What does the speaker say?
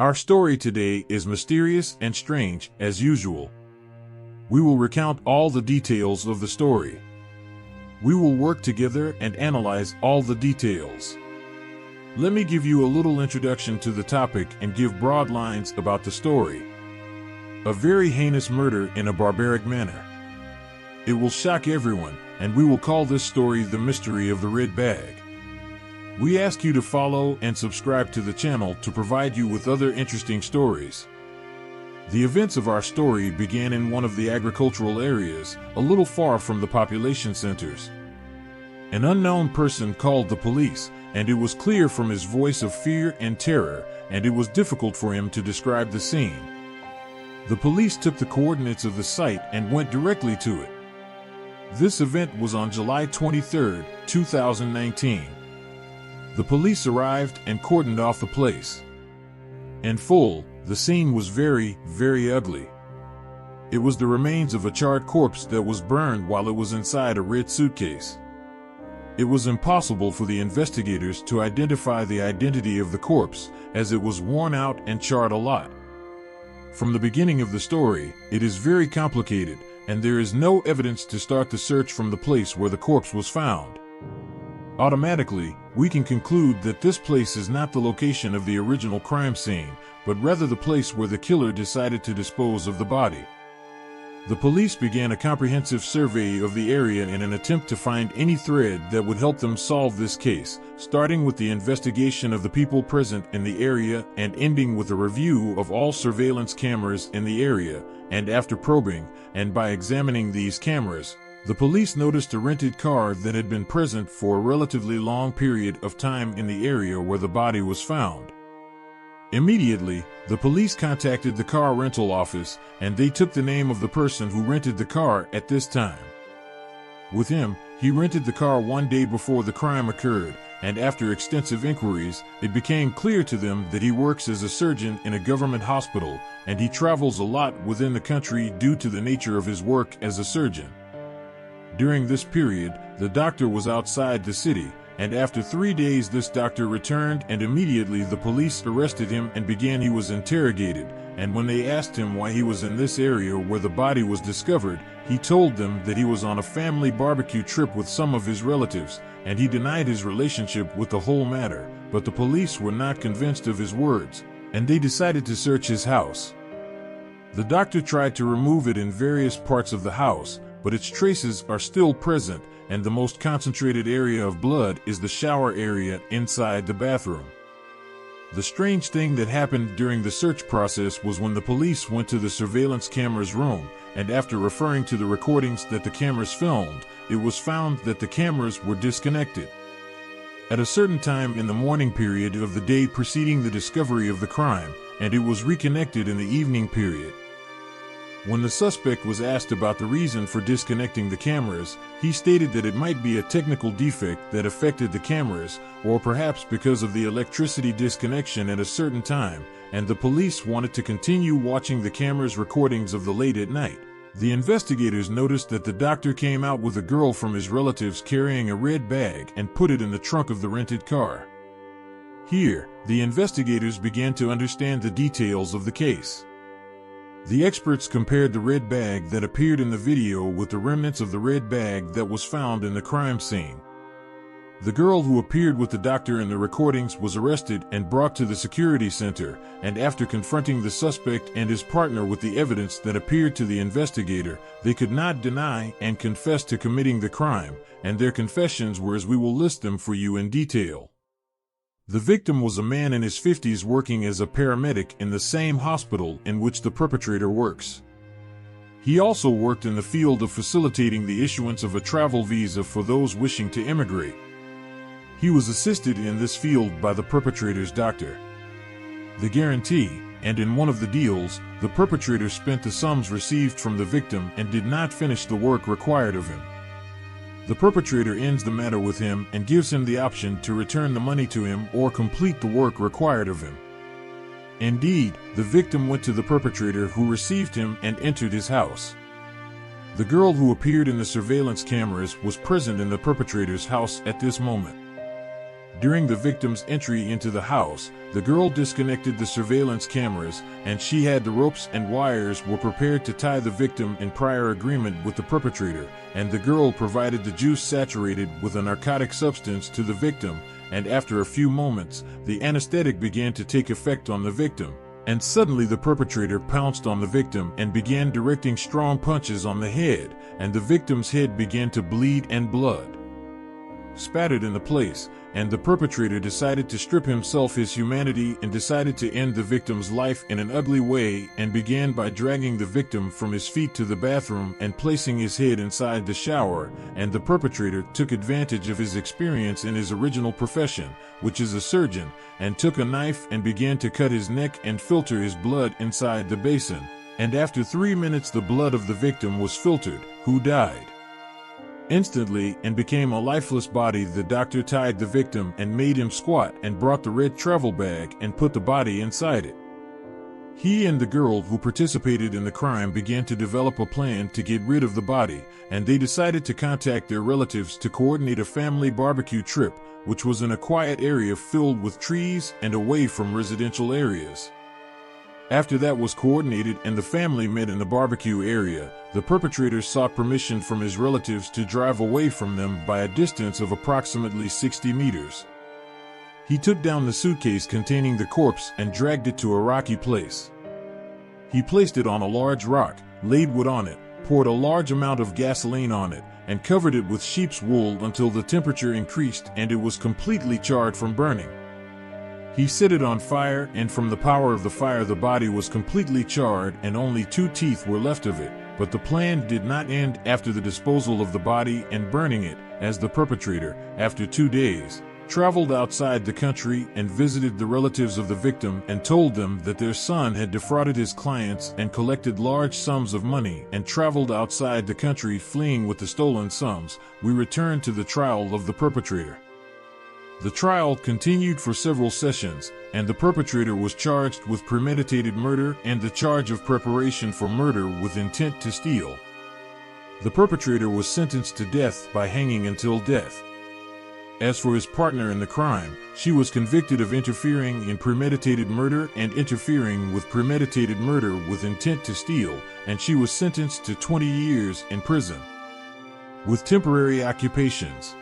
Our story today is mysterious and strange, as usual. We will recount all the details of the story. We will work together and analyze all the details. Let me give you a little introduction to the topic and give broad lines about the story. A very heinous murder in a barbaric manner. It will shock everyone, and we will call this story The Mystery of the Red Bag. We ask you to follow and subscribe to the channel to provide you with other interesting stories. The events of our story began in one of the agricultural areas, a little far from the population centers. An unknown person called the police, and it was clear from his voice of fear and terror, and it was difficult for him to describe the scene. The police took the coordinates of the site and went directly to it. This event was on July 23, 2019. The police arrived and cordoned off the place. In full, the scene was very, very ugly. It was the remains of a charred corpse that was burned while it was inside a red suitcase. It was impossible for the investigators to identify the identity of the corpse, as it was worn out and charred a lot. From the beginning of the story, it is very complicated, and there is no evidence to start the search from the place where the corpse was found. Automatically, we can conclude that this place is not the location of the original crime scene, but rather the place where the killer decided to dispose of the body. The police began a comprehensive survey of the area in an attempt to find any thread that would help them solve this case, starting with the investigation of the people present in the area and ending with a review of all surveillance cameras in the area. And after probing, and by examining these cameras, the police noticed a rented car that had been present for a relatively long period of time in the area where the body was found. Immediately, the police contacted the car rental office, and they took the name of the person who rented the car at this time. With him, he rented the car one day before the crime occurred, and after extensive inquiries, it became clear to them that he works as a surgeon in a government hospital, and he travels a lot within the country due to the nature of his work as a surgeon. During this period, the doctor was outside the city, and after 3 days this doctor returned, and immediately the police arrested him and he was interrogated, and when they asked him why he was in this area where the body was discovered, he told them that he was on a family barbecue trip with some of his relatives, and he denied his relationship with the whole matter, but the police were not convinced of his words, and they decided to search his house. The doctor tried to remove it in various parts of the house, but its traces are still present, and the most concentrated area of blood is the shower area inside the bathroom. The strange thing that happened during the search process was when the police went to the surveillance camera's room, and after referring to the recordings that the cameras filmed, it was found that the cameras were disconnected. At a certain time in the morning period of the day preceding the discovery of the crime, and it was reconnected in the evening period. When the suspect was asked about the reason for disconnecting the cameras, he stated that it might be a technical defect that affected the cameras, or perhaps because of the electricity disconnection at a certain time, and the police wanted to continue watching the camera's recordings of the late at night. The investigators noticed that the doctor came out with a girl from his relatives carrying a red bag and put it in the trunk of the rented car. Here, the investigators began to understand the details of the case. The experts compared the red bag that appeared in the video with the remnants of the red bag that was found in the crime scene. The girl who appeared with the doctor in the recordings was arrested and brought to the security center, and after confronting the suspect and his partner with the evidence that appeared to the investigator, they could not deny and confess to committing the crime, and their confessions were as we will list them for you in detail. The victim was a man in his 50s working as a paramedic in the same hospital in which the perpetrator works. He also worked in the field of facilitating the issuance of a travel visa for those wishing to immigrate. He was assisted in this field by the perpetrator's doctor. The guarantee, and in one of the deals, the perpetrator spent the sums received from the victim and did not finish the work required of him. The perpetrator ends the matter with him and gives him the option to return the money to him or complete the work required of him. Indeed, the victim went to the perpetrator who received him and entered his house. The girl who appeared in the surveillance cameras was present in the perpetrator's house at this moment. During the victim's entry into the house, the girl disconnected the surveillance cameras, and she had the ropes and wires were prepared to tie the victim in prior agreement with the perpetrator, and the girl provided the juice saturated with a narcotic substance to the victim, and after a few moments, the anesthetic began to take effect on the victim, and suddenly the perpetrator pounced on the victim and began directing strong punches on the head, and the victim's head began to bleed and blood spattered in the place, and the perpetrator decided to strip himself his humanity and decided to end the victim's life in an ugly way, and began by dragging the victim from his feet to the bathroom and placing his head inside the shower, and the perpetrator took advantage of his experience in his original profession, which is a surgeon, and took a knife and began to cut his neck and filter his blood inside the basin, and after 3 minutes the blood of the victim was filtered, who died instantly and became a lifeless body. The doctor tied the victim and made him squat and brought the red travel bag and put the body inside it. He and the girl who participated in the crime began to develop a plan to get rid of the body, and they decided to contact their relatives to coordinate a family barbecue trip, which was in a quiet area filled with trees and away from residential areas. After that was coordinated and the family met in the barbecue area, the perpetrator sought permission from his relatives to drive away from them by a distance of approximately 60 meters. He took down the suitcase containing the corpse and dragged it to a rocky place. He placed it on a large rock, laid wood on it, poured a large amount of gasoline on it, and covered it with sheep's wool until the temperature increased and it was completely charred from burning. He set it on fire, and from the power of the fire the body was completely charred and only 2 teeth were left of it, but the plan did not end after the disposal of the body and burning it, as the perpetrator, after 2 days, traveled outside the country and visited the relatives of the victim and told them that their son had defrauded his clients and collected large sums of money and traveled outside the country fleeing with the stolen sums. We return to the trial of the perpetrator. The trial continued for several sessions, and the perpetrator was charged with premeditated murder and the charge of preparation for murder with intent to steal. The perpetrator was sentenced to death by hanging until death. As for his partner in the crime, she was convicted of interfering in premeditated murder and interfering with premeditated murder with intent to steal, and she was sentenced to 20 years in prison with temporary occupations.